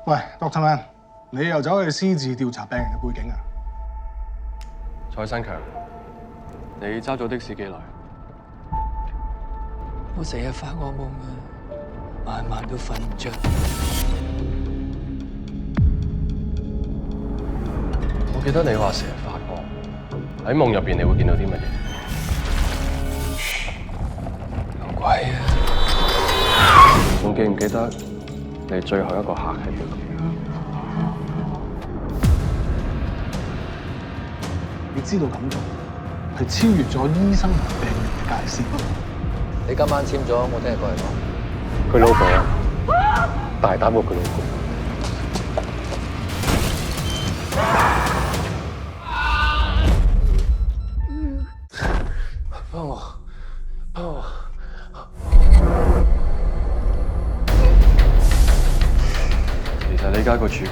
喂 ，Doctor Man，你又走去私自調查病人嘅背景啊？蔡新強，你揸咗的士幾耐？我成日發惡夢啊，晚晚都瞓唔着。我記得你話成日發夢，喺夢入邊你會見到啲乜嘢？有鬼啊！仲記唔記得你最後一個客係邊個？你知道咁做係超越咗醫生同病人嘅界線。你今晚簽咗，我聽日過嚟講。佢老婆啊，大膽過佢老婆。幫我，幫我。其實你而家個處境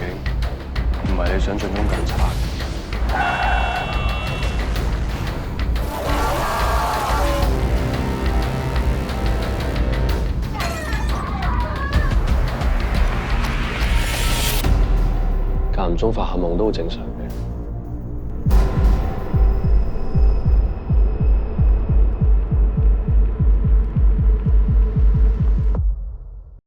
唔係你想象中咁差。間唔中發下夢都好正常嘅。